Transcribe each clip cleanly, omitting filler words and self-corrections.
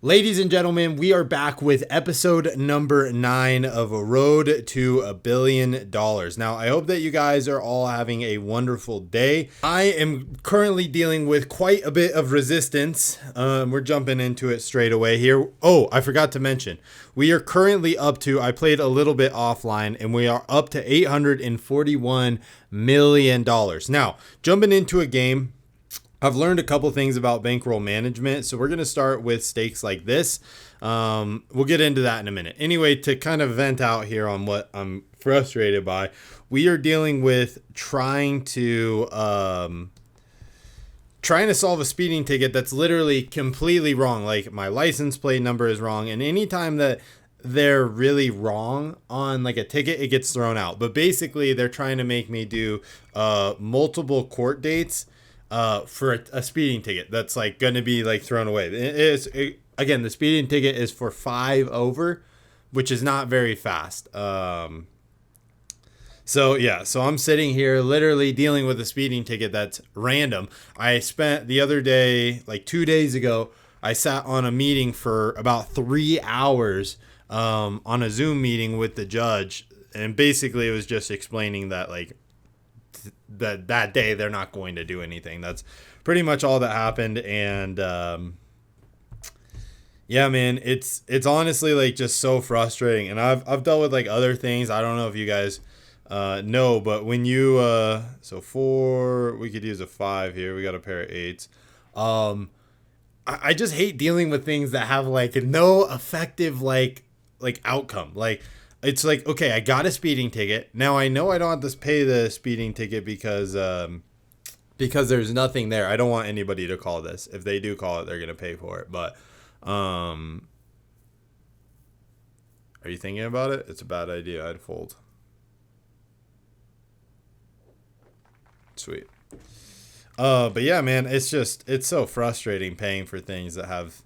Ladies and gentlemen, we are back with episode number 9 of A Road to $1 billion. Now, I hope that you guys are all having a wonderful day. I am currently dealing with quite a bit of resistance. We're jumping into it straight away here. Oh, I forgot to mention, we are currently up to, I played a little bit offline, and we are up to $841 million. Now, jumping into a game, I've learned a couple things about bankroll management, so we're going to start with stakes like this. We'll get into that in a minute. Anyway, to kind of vent out here on what I'm frustrated by, we are dealing with trying to solve a speeding ticket that's literally completely wrong. Like, my license plate number is wrong, and anytime that they're really wrong on like a ticket, it gets thrown out. But basically, they're trying to make me do multiple court dates for a speeding ticket that's like going to be like thrown away. Again, the speeding ticket is for 5 over, which is not very fast. So I'm sitting here literally dealing with a speeding ticket that's random. I spent the other day, like 2 days ago, I sat on a meeting for about 3 hours on a Zoom meeting with the judge, and basically it was just explaining that like that day they're not going to do anything. That's pretty much all that happened. And yeah, man, it's honestly like just so frustrating. And I've dealt with like other things. I don't know if you guys know, but when you so 4, we could use a 5 here, we got a pair of 8s. I just hate dealing with things that have like no effective like outcome. Like, it's like, okay, I got a speeding ticket. Now I know I don't have to pay the speeding ticket because there's nothing there. I don't want anybody to call this. If they do call it, they're gonna pay for it. But are you thinking about it? It's a bad idea. I'd fold. Sweet. But yeah, man, it's so frustrating paying for things that have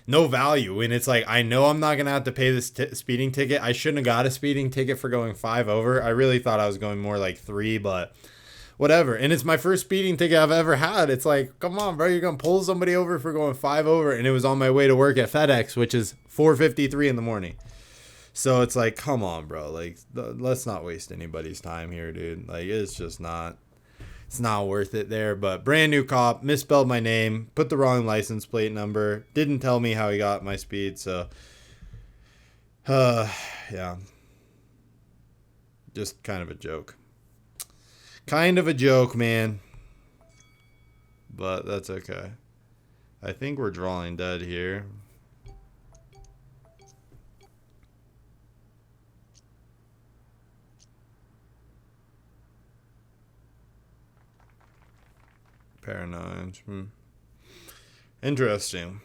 no value. And it's like, I know I'm not gonna have to pay this speeding ticket. I shouldn't have got a speeding ticket for going 5 over. I really thought I was going more like 3, but whatever. And it's my first speeding ticket I've ever had. It's like, come on, bro, you're gonna pull somebody over for going 5 over. And it was on my way to work at FedEx, which is 4:53 in the morning. So it's like, come on, bro, like let's not waste anybody's time here, dude. Like, it's not worth it there. But brand new cop, misspelled my name, put the wrong license plate number, didn't tell me how he got my speed. So yeah, just kind of a joke, man, but that's okay. I think we're drawing dead here. Pair of 9s. Interesting.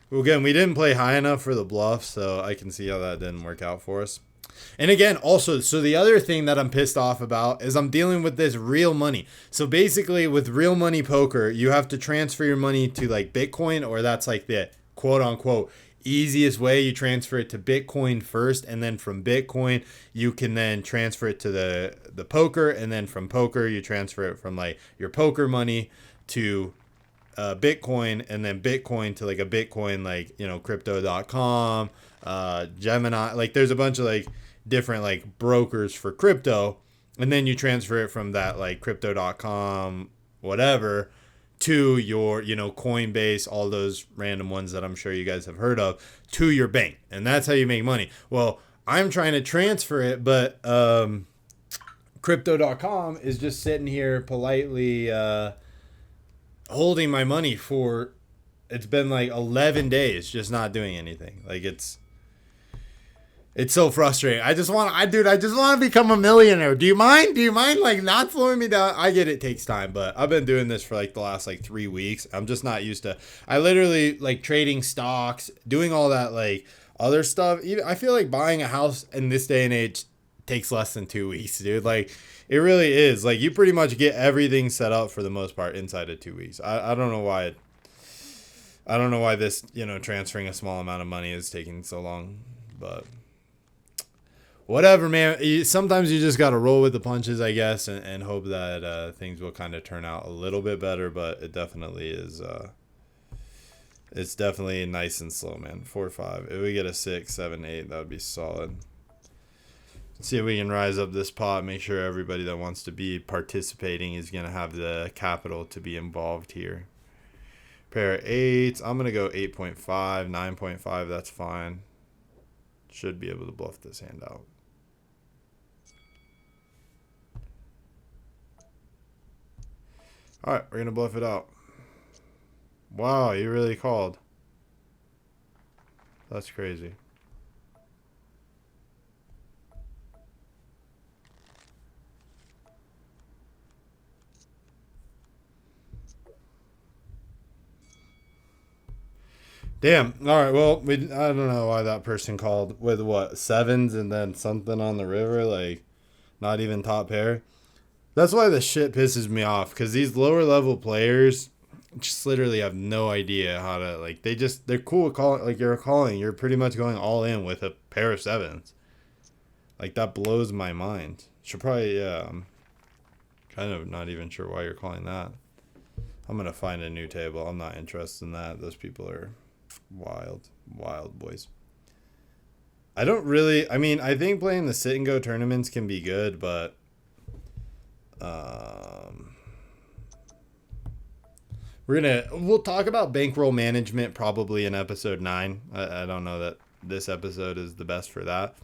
Well, again, we didn't play high enough for the bluff, so I can see how that didn't work out for us. And again, also, so the other thing that I'm pissed off about is I'm dealing with this real money. So basically, with real money poker, you have to transfer your money to like Bitcoin, or that's like the quote unquote easiest way. You transfer it to Bitcoin first, and then from Bitcoin you can then transfer it to the poker, and then from poker you transfer it from like your poker money to Bitcoin, and then Bitcoin to like a Bitcoin, like, you know, crypto.com, Gemini, like there's a bunch of like different like brokers for crypto, and then you transfer it from that like crypto.com whatever to your, you know, Coinbase, all those random ones that I'm sure you guys have heard of, to your bank. And that's how you make money. Well, I'm trying to transfer it, but crypto.com is just sitting here politely holding my money for, it's been like 11 days, just not doing anything. Like, it's so frustrating. I just want to become a millionaire. Do you mind like not slowing me down? I get it takes time, but I've been doing this for like the last like 3 weeks. I'm just not used to, I literally like trading stocks, doing all that like other stuff. Even I feel like buying a house in this day and age takes less than 2 weeks, dude. Like, it really is. Like, you pretty much get everything set up for the most part inside of 2 weeks. I don't know why this, you know, transferring a small amount of money is taking so long, but whatever, man. Sometimes you just got to roll with the punches, I guess, and hope that things will kind of turn out a little bit better. But it definitely is It's definitely nice and slow, man. 4-5. If we get a 6, 7, 8, that would be solid. See if we can rise up this pot. Make sure everybody that wants to be participating is going to have the capital to be involved here. Pair of 8s. I'm going to go 8.5, 9.5. That's fine. Should be able to bluff this hand out. All right, we're going to bluff it out. Wow, you really called. That's crazy. Damn. All right. Well, I don't know why that person called with what, 7s and then something on the river, like not even top pair. That's why the shit pisses me off, because these lower level players just literally have no idea how to, like, they're cool with calling, like you're pretty much going all in with a pair of 7s. Like, that blows my mind. Should probably, yeah, I'm kind of not even sure why you're calling that. I'm going to find a new table. I'm not interested in that. Those people are wild boys. I don't really, I mean, I think playing the sit and go tournaments can be good, but we'll talk about bankroll management probably in episode 9. I don't know that this episode is the best for that,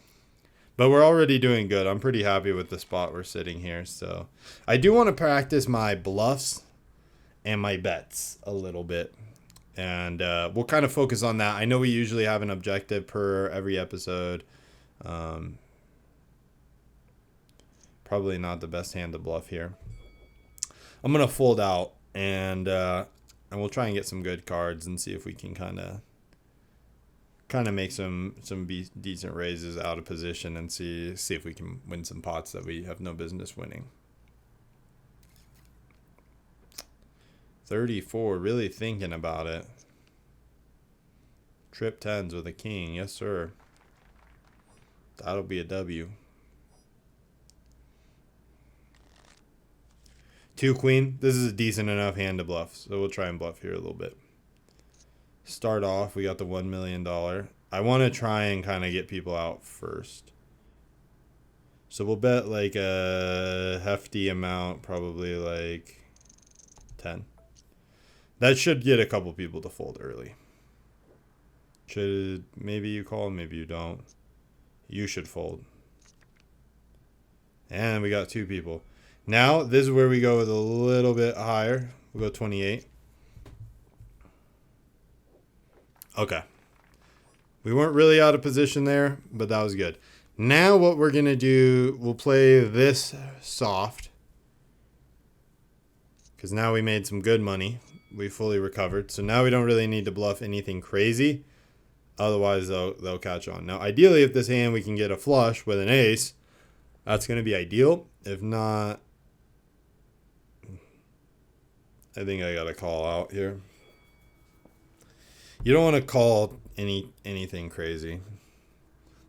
but we're already doing good. I'm pretty happy with the spot we're sitting here. So I do want to practice my bluffs and my bets a little bit. And we'll kind of focus on that. I know we usually have an objective per every episode. Probably not the best hand to bluff here. I'm going to fold out, and we'll try and get some good cards and see if we can kind of make some decent raises out of position and see if we can win some pots that we have no business winning. 34, really thinking about it. Trip 10s with a king, yes sir. That'll be a W. 2 queen, this is a decent enough hand to bluff, so we'll try and bluff here a little bit. Start off, we got the $1 million. I want to try and kind of get people out first. So we'll bet like a hefty amount, probably like 10. That should get a couple people to fold early. Maybe you call, maybe you don't. You should fold. And we got 2 people. Now, this is where we go with a little bit higher. We'll go 28. Okay. We weren't really out of position there, but that was good. Now what we're going to do, we'll play this soft. Because now we made some good money. We fully recovered. So now we don't really need to bluff anything crazy. Otherwise, they'll catch on. Now, ideally, if this hand we can get a flush with an ace, that's going to be ideal. If not, I think I got to call out here. You don't want to call anything crazy.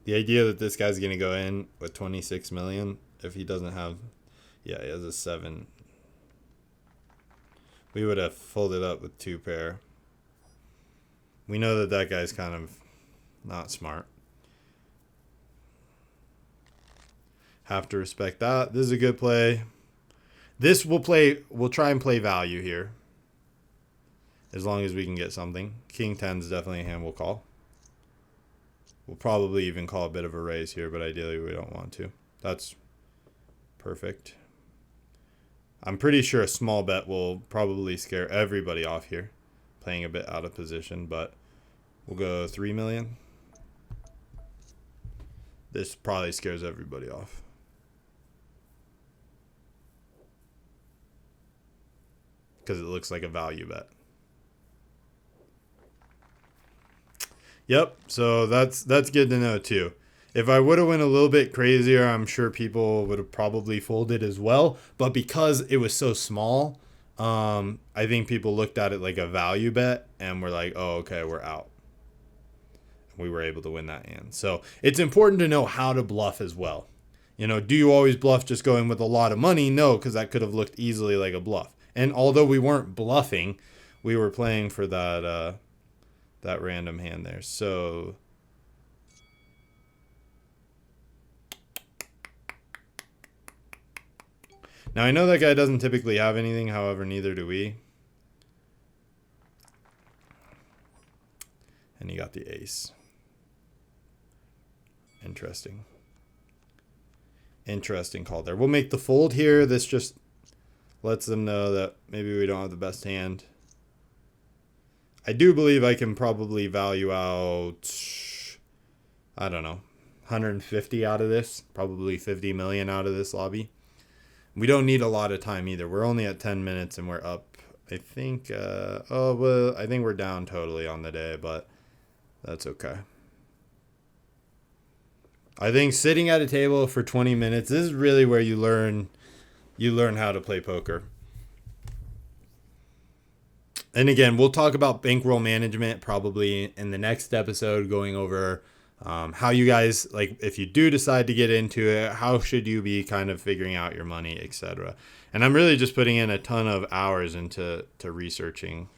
The idea that this guy's going to go in with 26 million, if he doesn't have, yeah, he has a 7. We would have folded up with 2 pair. We know that guy's kind of not smart. Have to respect that. This is a good play. This we'll try and play value here. As long as we can get something. King 10 is definitely a hand we'll call. We'll probably even call a bit of a raise here, but ideally we don't want to. That's perfect. I'm pretty sure a small bet will probably scare everybody off here. Playing a bit out of position, but we'll go 3 million. This probably scares everybody off. Because it looks like a value bet. Yep, so that's good to know too. If I would have went a little bit crazier, I'm sure people would have probably folded as well. But because it was so small, I think people looked at it like a value bet and were like, oh, okay, we're out. We were able to win that hand. So it's important to know how to bluff as well. You know, do you always bluff just going with a lot of money? No, because that could have looked easily like a bluff. And although we weren't bluffing, we were playing for that that random hand there. So now I know that guy doesn't typically have anything, however, neither do we. And he got the ace. Interesting. Interesting call there. We'll make the fold here. This just lets them know that maybe we don't have the best hand. I do believe I can probably value out, I don't know, 150 out of this. Probably 50 million out of this lobby. We don't need a lot of time either. We're only at 10 minutes and we're up. I think, I think we're down totally on the day, but that's okay. I think sitting at a table for 20 minutes, this is really where you learn how to play poker. And again, we'll talk about bankroll management probably in the next episode, going over how you guys, like, if you do decide to get into it, how should you be kind of figuring out your money, etc. And I'm really just putting in a ton of hours into researching,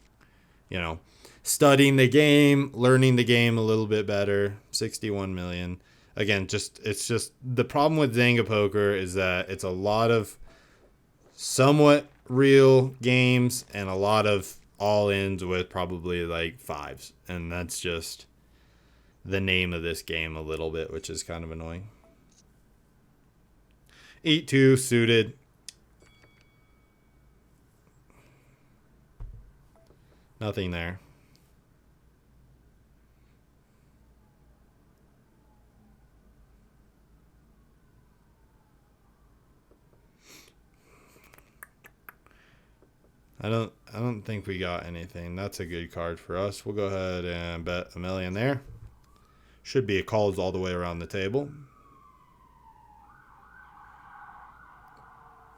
studying the game, learning the game a little bit better. 61 million. Again, it's just the problem with Zynga poker is that it's a lot of somewhat real games and a lot of all-ins with probably like fives, and that's just the name of this game a little bit, which is kind of annoying. 8-2 suited. Nothing there. I don't think we got anything. That's a good card for us. We'll go ahead and bet $1 million there. Should be a calls all the way around the table.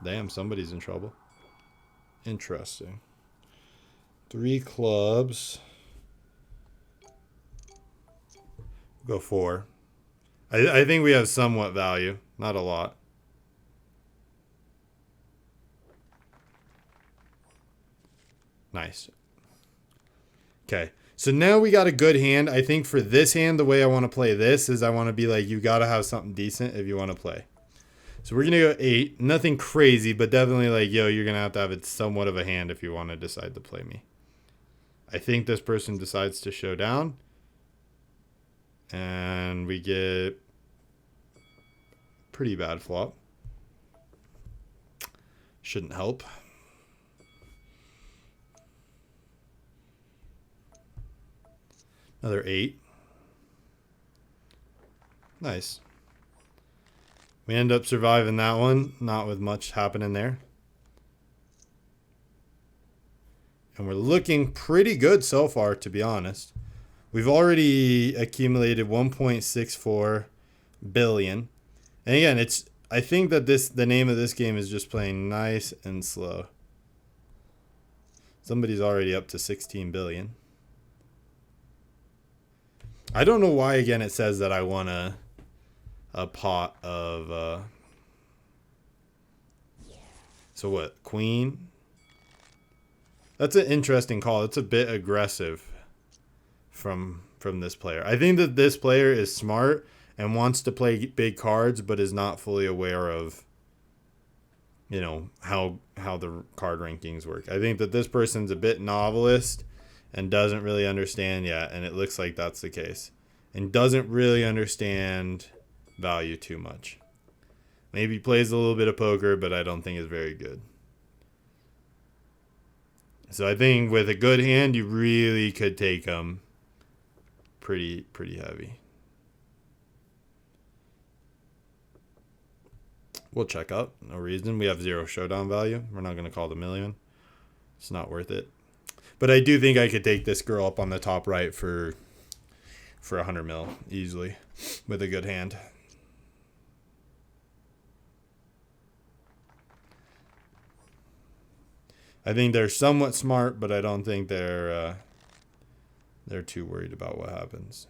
Damn, somebody's in trouble. Interesting. 3 clubs. Go 4. I think we have somewhat value. Not a lot. Nice. Okay. So now we got a good hand. I think for this hand, the way I want to play this is I want to be like, you got to have something decent if you want to play. So we're going to go 8. Nothing crazy, but definitely like, yo, you're going to have it somewhat of a hand if you want to decide to play me. I think this person decides to show down. And we get pretty bad flop. Shouldn't help. Another 8. Nice. We end up surviving that one, not with much happening there. And we're looking pretty good so far, to be honest. We've already accumulated 1.64 billion. And again, I think that the name of this game is just playing nice and slow. Somebody's already up to 16 billion. I don't know why, again, it says that I won a pot of... So what? Queen? That's an interesting call. It's a bit aggressive from this player. I think that this player is smart and wants to play big cards, but is not fully aware of, how the card rankings work. I think that this person's a bit novelist and doesn't really understand yet, and it looks like that's the case. And doesn't really understand value too much. Maybe plays a little bit of poker, but I don't think is very good. So I think with a good hand, you really could take them pretty heavy. We'll check up. No reason. We have 0 showdown value. We're not going to call the million. It's not worth it. But I do think I could take this girl up on the top right for 100 mil easily with a good hand. I think they're somewhat smart, but I don't think they're too worried about what happens.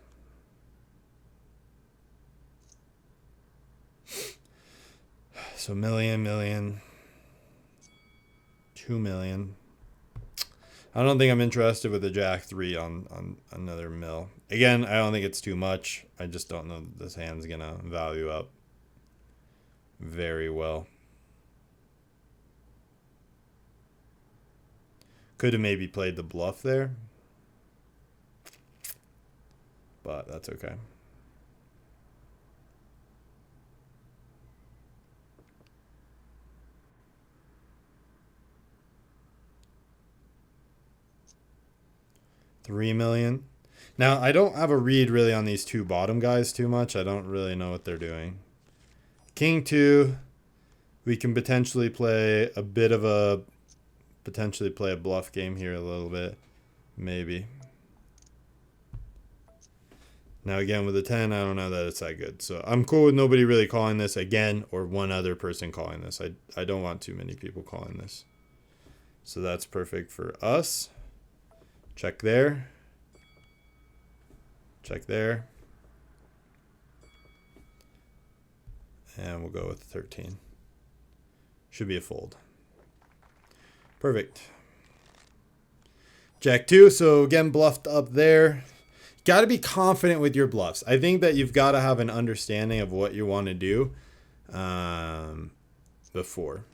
So million, 2 million. I don't think I'm interested with the Jack 3 on another mill. Again, I don't think it's too much. I just don't know that this hand's going to value up very well. Could have maybe played the bluff there. But that's okay. $3 million. Now, I don't have a read really on these two bottom guys too much. I don't really know what they're doing. King 2, we can potentially play a bit of a, potentially play a bluff game here a little bit. Maybe. Now, again, with the 10, I don't know that it's that good. So I'm cool with nobody really calling this again, or one other person calling this. I don't want too many people calling this. So that's perfect for us. Check there. Check there. And we'll go with 13. Should be a fold. Perfect. Jack 2. So again, bluffed up there. Got to be confident with your bluffs. I think that you've got to have an understanding of what you want to do before.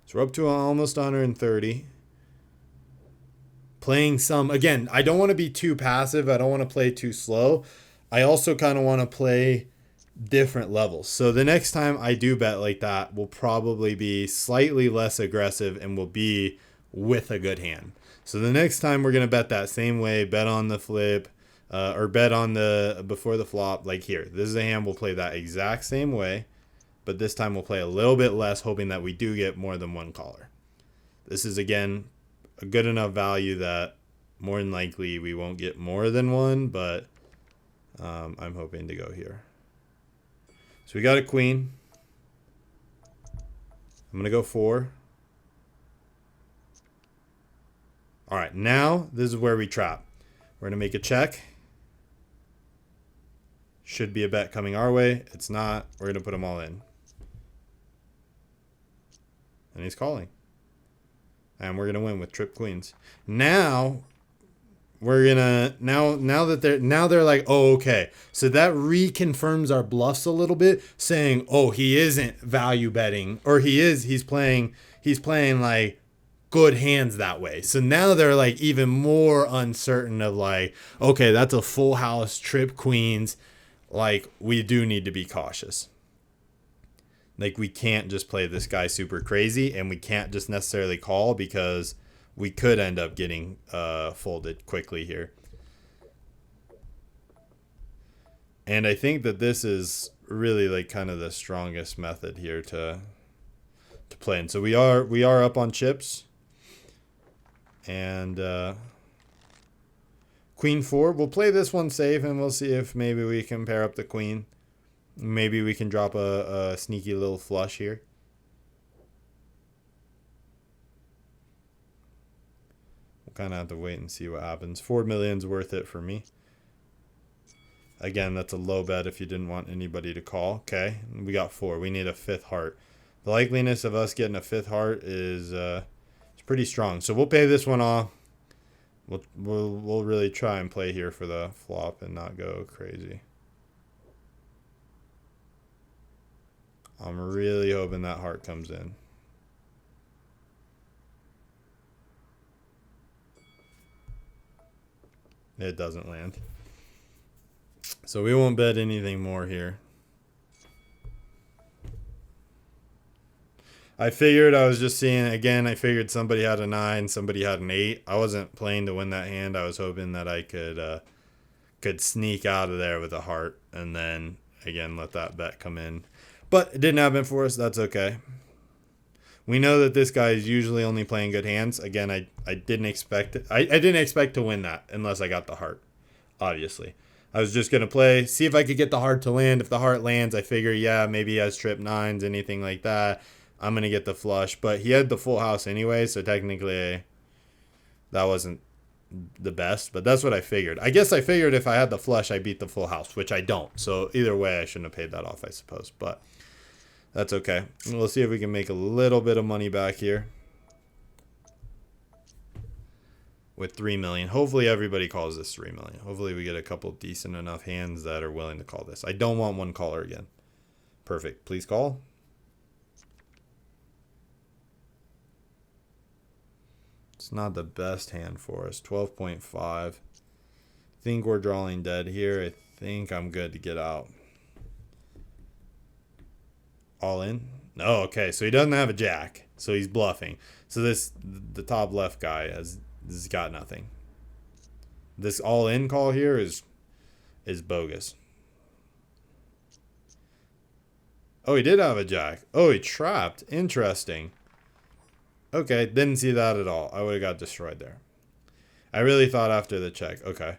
So we're up to almost 130. Playing some, again, I don't want to be too passive. I don't want to play too slow. I also kind of want to play different levels. So the next time I do bet like that will probably be slightly less aggressive and will be with a good hand. So the next time we're going to bet that same way, bet on the flip or bet on the before the flop, like here. This is a hand we'll play that exact same way. But this time we'll play a little bit less, hoping that we do get more than one caller. This is, again, a good enough value that more than likely we won't get more than one, but I'm hoping to go here. So we got a queen. I'm going to go 4. All right, now this is where we trap. We're going to make a check. Should be a bet coming our way. It's not. We're going to put them all in. And he's calling. And we're going to win with trip queens. Now we're going to now that they're like, "Oh, okay." So that reconfirms our bluffs a little bit, saying, "Oh, he isn't value betting, or he's playing like good hands that way." So now they're like even more uncertain of like, "Okay, that's a full house trip queens. Like, we do need to be cautious." Like, we can't just play this guy super crazy, and we can't just necessarily call because we could end up getting folded quickly here. And I think that this is really like kind of the strongest method here to play. And so we are up on chips. And Queen 4. We'll play this one safe, and we'll see if maybe we can pair up the queen. Maybe we can drop a sneaky little flush here. We'll kind of have to wait and see what happens. 4 million's worth it for me. Again, that's a low bet if you didn't want anybody to call. Okay, we got 4. We need a 5th heart. The likeliness of us getting a 5th heart is pretty strong. So we'll pay this one off. We'll really try and play here for the flop and not go crazy. I'm really hoping that heart comes in. It doesn't land. So we won't bet anything more here. I figured I was just seeing, again, I figured somebody had a 9, somebody had an 8. I wasn't playing to win that hand. I was hoping that I could sneak out of there with a heart and then, again, let that bet come in. But it didn't happen for us. That's okay. We know that this guy is usually only playing good hands. Again, I didn't expect it. I didn't expect to win that unless I got the heart, obviously. I was just going to play, see if I could get the heart to land. If the heart lands, I figure, yeah, maybe he has trip 9s, anything like that. I'm going to get the flush. But he had the full house anyway, so technically that wasn't the best. But that's what I figured. I guess I figured if I had the flush, I beat the full house, which I don't. So either way, I shouldn't have paid that off, I suppose. But That's okay. We'll see if we can make a little bit of money back here. With 3 million. Hopefully everybody calls this 3 million. Hopefully we get a couple decent enough hands that are willing to call this. I don't want one caller again. Perfect. Please call. It's not the best hand for us. 12.5. Think we're drawing dead here. I think I'm good to get out. All in? No, okay. So he doesn't have a jack. So he's bluffing. So the top left guy has got nothing. This all in call here is bogus. Oh, he did have a jack. Oh, he trapped. Interesting. Okay, didn't see that at all. I would have got destroyed there. I really thought after the check. Okay.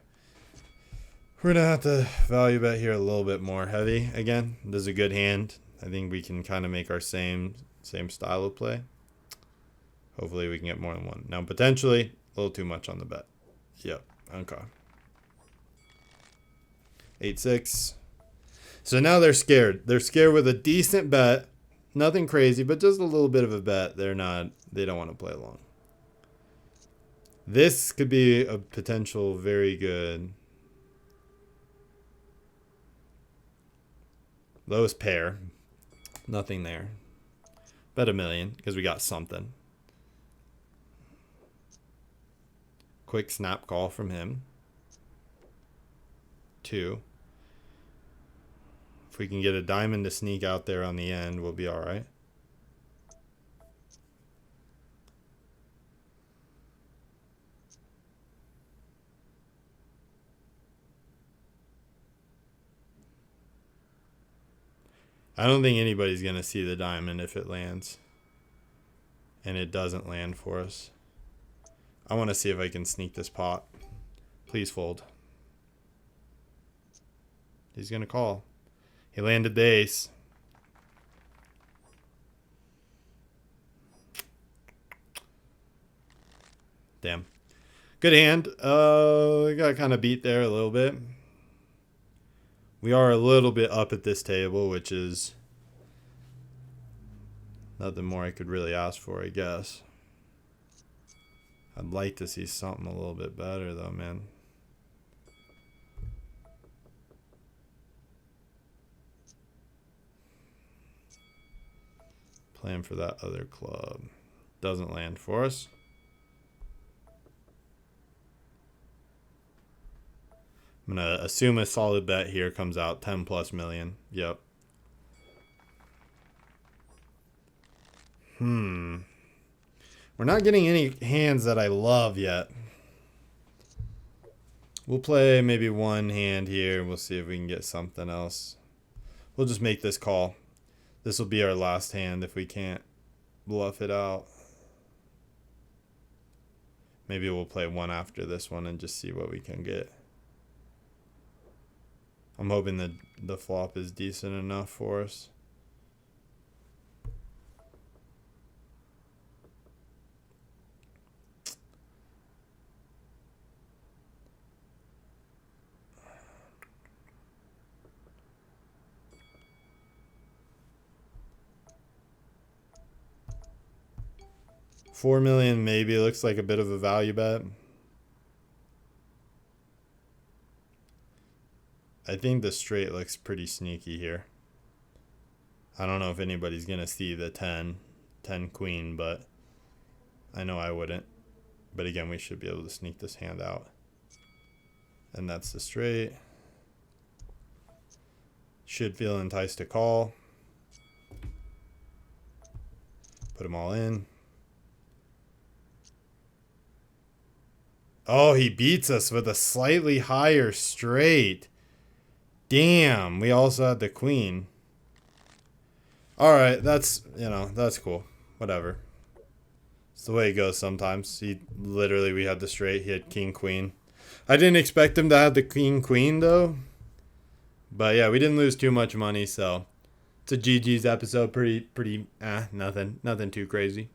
We're going to have to value bet here a little bit more heavy again. This is a good hand. I think we can kind of make our same style of play. Hopefully we can get more than one. Now, potentially, a little too much on the bet. Yep. Okay. 8-6. So now they're scared. They're scared with a decent bet. Nothing crazy, but just a little bit of a bet. They don't want to play along. This could be a potential very good lowest pair. Nothing there. Bet $1 million because we got something. Quick snap call from him. 2. If we can get a diamond to sneak out there on the end, we'll be all right. I don't think anybody's going to see the diamond if it lands. And it doesn't land for us. I want to see if I can sneak this pot. Please fold. He's going to call. He landed the ace. Damn. Good hand. We got kind of beat there a little bit. We are a little bit up at this table, which is nothing more I could really ask for, I guess. I'd like to see something a little bit better, though, man. Playing for that other club. Doesn't land for us. I'm going to assume a solid bet here comes out 10 plus million. Yep. We're not getting any hands that I love yet. We'll play maybe one hand here. We'll see if we can get something else. We'll just make this call. This will be our last hand if we can't bluff it out. Maybe we'll play one after this one and just see what we can get. I'm hoping that the flop is decent enough for us. $4 million maybe looks like a bit of a value bet. I think the straight looks pretty sneaky here. I don't know if anybody's going to see the 10 queen, but I know I wouldn't. But again, we should be able to sneak this hand out. And that's the straight. Should feel enticed to call. Put them all in. Oh, he beats us with a slightly higher straight. Damn, we also had the queen. All right, that's cool. Whatever. It's the way it goes sometimes. We had the straight. He had king, queen. I didn't expect him to have the king, queen, though. But yeah, we didn't lose too much money, so it's a GG's episode. Pretty, nothing too crazy.